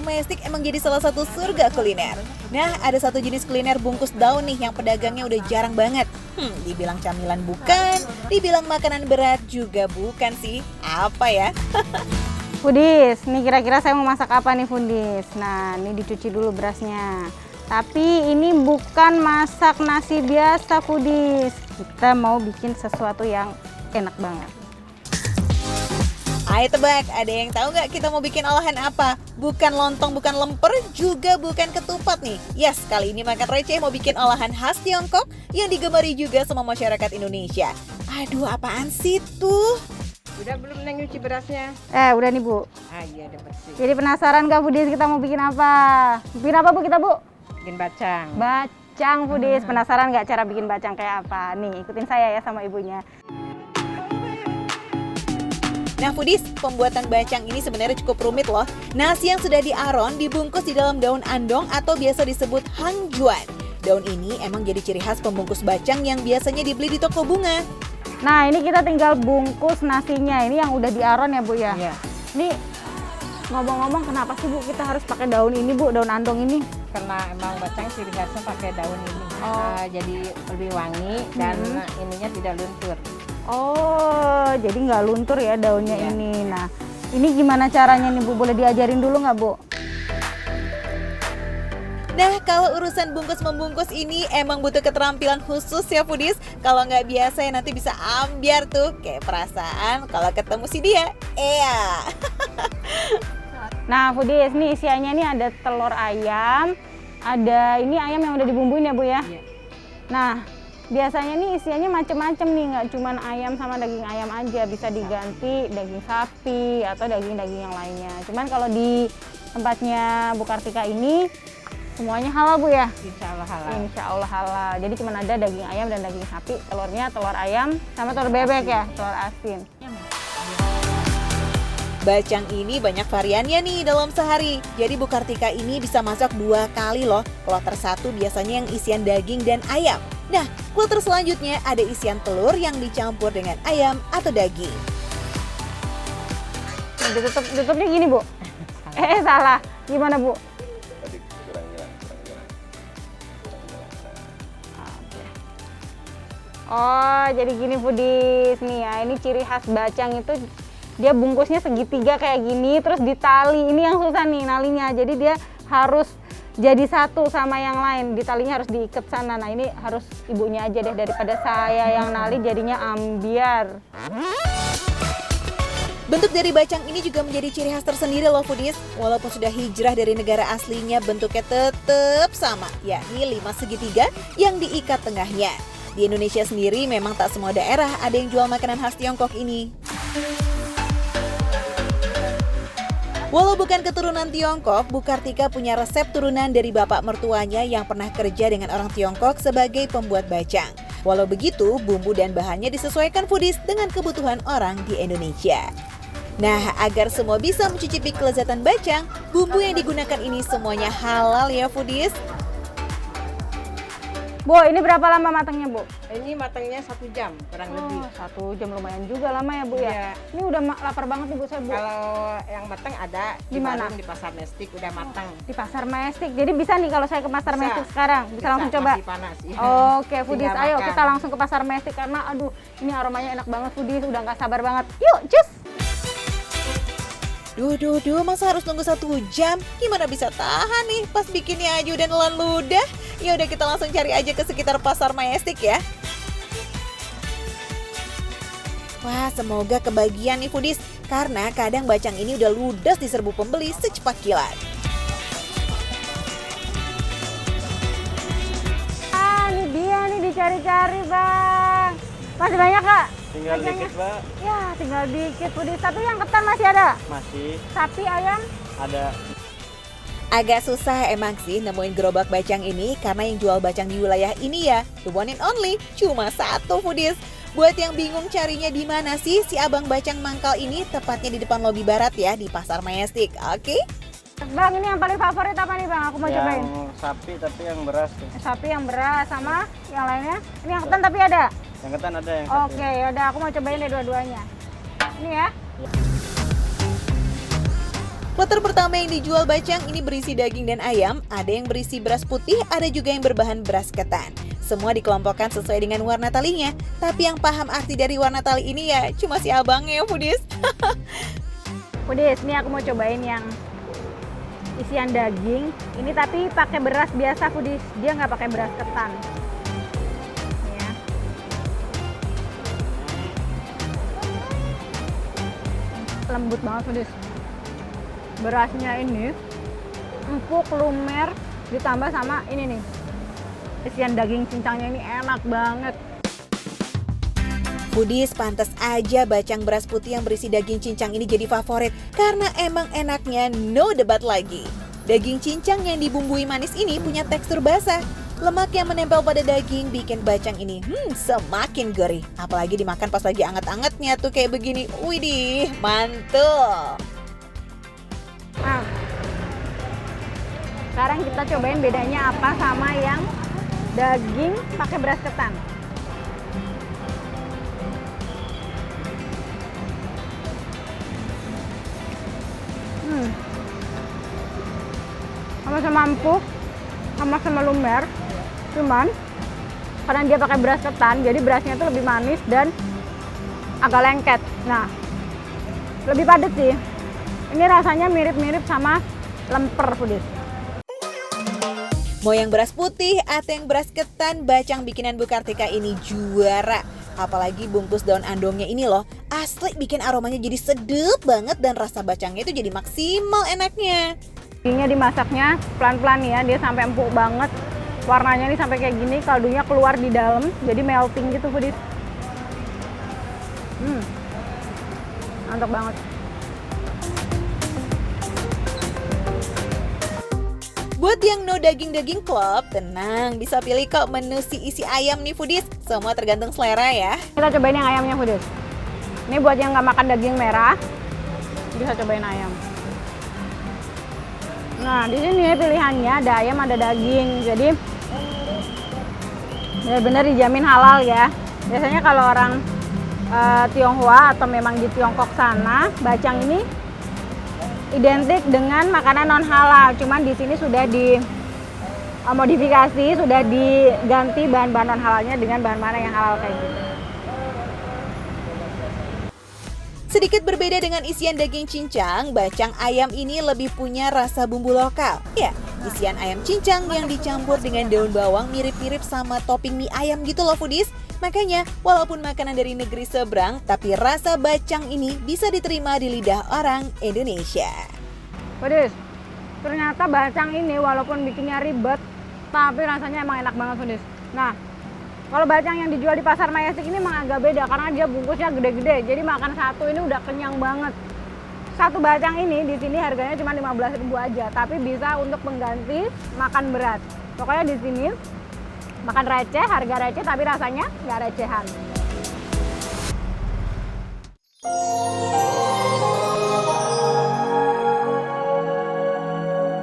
Majestic emang jadi salah satu surga kuliner. Nah, ada satu jenis kuliner bungkus daun nih yang pedagangnya udah jarang banget. Dibilang camilan bukan, dibilang makanan berat juga bukan sih. Apa ya? Foodies, nih kira-kira saya mau masak apa nih Foodies? Nah, ini dicuci dulu berasnya. Tapi ini bukan masak nasi biasa Foodies. Kita mau bikin sesuatu yang enak banget. Ayo tebak, ada yang tahu nggak kita mau bikin olahan apa? Bukan lontong, bukan lemper, juga bukan ketupat nih. Yes, kali ini Makan Receh mau bikin olahan khas Tiongkok yang digemari juga sama masyarakat Indonesia. Aduh, apaan sih tuh? Udah belum Neng nyuci berasnya? Udah nih Bu. Ah iya udah bersih. Jadi penasaran gak Foodies kita mau bikin apa? Bikin apa Bu kita Bu? Bikin bacang. Bacang Foodies, penasaran nggak cara bikin bacang kayak apa? Nih ikutin saya ya sama ibunya. Nah Foodies, pembuatan bacang ini sebenarnya cukup rumit loh. Nasi yang sudah diaron dibungkus di dalam daun andong atau biasa disebut hangjuan. Daun ini emang jadi ciri khas pembungkus bacang yang biasanya dibeli di toko bunga. Nah ini kita tinggal bungkus nasinya. Ini yang udah diaron ya Bu ya? Iya. Ini ngomong-ngomong kenapa sih Bu kita harus pakai daun ini Bu, daun andong ini? Karena emang bacang ciri khasnya pakai daun ini. Oh. Jadi lebih wangi dan ininya tidak luntur. Oh, jadi nggak luntur ya daunnya Iya. ini. Nah, ini gimana caranya nih Bu? Boleh diajarin dulu nggak Bu? Nah, kalau urusan bungkus-membungkus ini emang butuh keterampilan khusus ya Foodies. Kalau nggak biasa ya nanti bisa ambiar tuh. Kayak perasaan kalau ketemu si dia. Nah, Foodies, nih isiannya nih ada telur ayam, ada ini ayam yang udah dibumbuin ya Bu ya? Iya. Nah, biasanya nih isiannya macem-macem nih, nggak cuman ayam sama daging ayam aja, bisa diganti daging sapi atau daging-daging yang lainnya. Cuman kalau di tempatnya Bu Kartika ini semuanya halal Bu ya? Insya Allah halal. Insya Allah halal. Jadi cuma ada daging ayam dan daging sapi, telurnya telur ayam sama telur bebek ya, telur asin. Bacang ini banyak variannya nih dalam sehari. Jadi Bu Kartika ini bisa masak 2 kali loh. Kloter 1 biasanya yang isian daging dan ayam. Nah, kloter selanjutnya ada isian telur yang dicampur dengan ayam atau daging. Tutupnya gini Bu? Salah. Gimana Bu? Oh, jadi gini Foodies nih ya. Ini ciri khas bacang itu dia bungkusnya segitiga kayak gini, terus ditali. Ini yang susah nih nalinya. Jadi dia harus jadi satu sama yang lain. Di talinya harus diikat sana. Nah, ini harus ibunya aja deh daripada saya yang nali jadinya ambiar. Bentuk dari bacang ini juga menjadi ciri khas tersendiri loh Foodies. Walaupun sudah hijrah dari negara aslinya, bentuknya tetap sama, yakni 5 segitiga yang diikat tengahnya. Di Indonesia sendiri memang tak semua daerah ada yang jual makanan khas Tiongkok ini. Walau bukan keturunan Tiongkok, Bu Kartika punya resep turunan dari bapak mertuanya yang pernah kerja dengan orang Tiongkok sebagai pembuat bacang. Walau begitu, bumbu dan bahannya disesuaikan Foodies dengan kebutuhan orang di Indonesia. Nah, agar semua bisa mencicipi kelezatan bacang, bumbu yang digunakan ini semuanya halal ya Foodies. Bu, ini berapa lama matangnya Bu? Ini matangnya 1 jam kurang lebih. 1 jam lumayan juga lama ya Bu ya? Iya. Ini udah lapar banget nih Bu saya Bu. Kalau yang matang ada Di mana? warung di Pasar Mestik udah matang. Di Pasar Majestic. Jadi bisa nih kalau saya ke Pasar Bisa. Majestic sekarang, bisa langsung coba. Masih panas. Iya. Oke, Foodies, Tinggal ayo makan. kita langsung ke Pasar Majestic karena aduh, ini aromanya enak banget Foodies, udah nggak sabar banget. Yuk, cus! Duh, masa harus nunggu 1 jam? Gimana bisa tahan nih pas bikinnya aja udah nelan ludah? Ya udah kita langsung cari aja ke sekitar Pasar Majestic ya. Wah, semoga kebagian nih Foodies, karena kadang bacang ini udah ludes di serbu pembeli secepat kilat. Ini dia nih dicari-cari Bang. Masih banyak Kak? Tinggal dikit, Mbak. Ya, tinggal dikit Foodies. Tapi yang ketan masih ada? Masih Sapi, ayam? ada. Agak susah emang sih nemuin gerobak bacang ini karena yang jual bacang di wilayah ini ya, the one and only, cuma 1 Foodies. Buat yang bingung carinya di mana sih si abang bacang mangkal ini, tepatnya di depan lobi barat ya di Pasar Majestic. Oke? Bang, ini yang paling favorit apa nih Bang? Aku mau cobain. Yang sapi tapi yang beras tuh. Sapi yang beras sama yang lainnya. Ini yang ketan tapi ada? Yang ketan ada yang sapi. Oke, yaudah aku mau cobain deh dua-duanya. Ini ya. Plater pertama yang dijual bacang ini berisi daging dan ayam, ada yang berisi beras putih, ada juga yang berbahan beras ketan. Semua dikelompokkan sesuai dengan warna talinya, tapi yang paham arti dari warna tali ini ya cuma si abangnya, foodies. Foodies, ini aku mau cobain yang isian daging. Ini tapi pakai beras biasa, foodies. Dia nggak pakai beras ketan. Ya. Lembut banget, foodies. Berasnya ini empuk, lumer, ditambah sama ini nih, isian daging cincangnya ini enak banget. Foodies, pantas aja bacang beras putih yang berisi daging cincang ini jadi favorit karena emang enaknya no debat lagi. Daging cincang yang dibumbui manis ini punya tekstur basah. Lemak yang menempel pada daging bikin bacang ini semakin gurih. Apalagi dimakan pas lagi anget-angetnya tuh kayak begini. Widih, mantul. Nah, sekarang kita cobain bedanya apa sama yang daging pakai beras ketan. Sama-sama empuk, sama-sama lumer, cuman karena dia pakai beras ketan, jadi berasnya itu lebih manis dan agak lengket. Nah, lebih padat sih. Ini rasanya mirip-mirip sama lemper, foodies. Mau yang beras putih atau yang beras ketan, bacang bikinan Bu Kartika ini juara. Apalagi bungkus daun andongnya ini loh, asli bikin aromanya jadi sedep banget dan rasa bacangnya itu jadi maksimal enaknya. Dagingnya dimasaknya pelan-pelan ya, dia sampai empuk banget. Warnanya nih sampai kayak gini, kaldunya keluar di dalam, jadi melting gitu, foodies. Mantap banget. Buat yang no daging-daging club, tenang, bisa pilih kok menu si isi ayam nih, foodies. Semua tergantung selera ya. Kita cobain yang ayamnya, foodies. Ini buat yang nggak makan daging merah, bisa cobain ayam. Nah, di sini pilihannya ada ayam, ada daging. Jadi benar-benar dijamin halal ya. Biasanya kalau orang Tionghoa atau memang di Tiongkok sana, bacang ini identik dengan makanan non halal. Cuman di sini sudah dimodifikasi, sudah diganti bahan-bahan non halalnya dengan bahan-bahan yang halal kayak gitu. Sedikit berbeda dengan isian daging cincang, bacang ayam ini lebih punya rasa bumbu lokal. Ya, isian ayam cincang yang dicampur dengan daun bawang mirip-mirip sama topping mie ayam gitu loh, foodies. Makanya, walaupun makanan dari negeri seberang, tapi rasa bacang ini bisa diterima di lidah orang Indonesia. Foodies, ternyata bacang ini walaupun bikinnya ribet, tapi rasanya emang enak banget, foodies. Nah, kalau bacang yang dijual di Pasar Majestic ini emang agak beda karena dia bungkusnya gede-gede. Jadi makan satu ini udah kenyang banget. Satu bacang ini di sini harganya cuma 15.000 aja, tapi bisa untuk mengganti makan berat. Pokoknya di sini makan receh, harga receh tapi rasanya nggak recehan.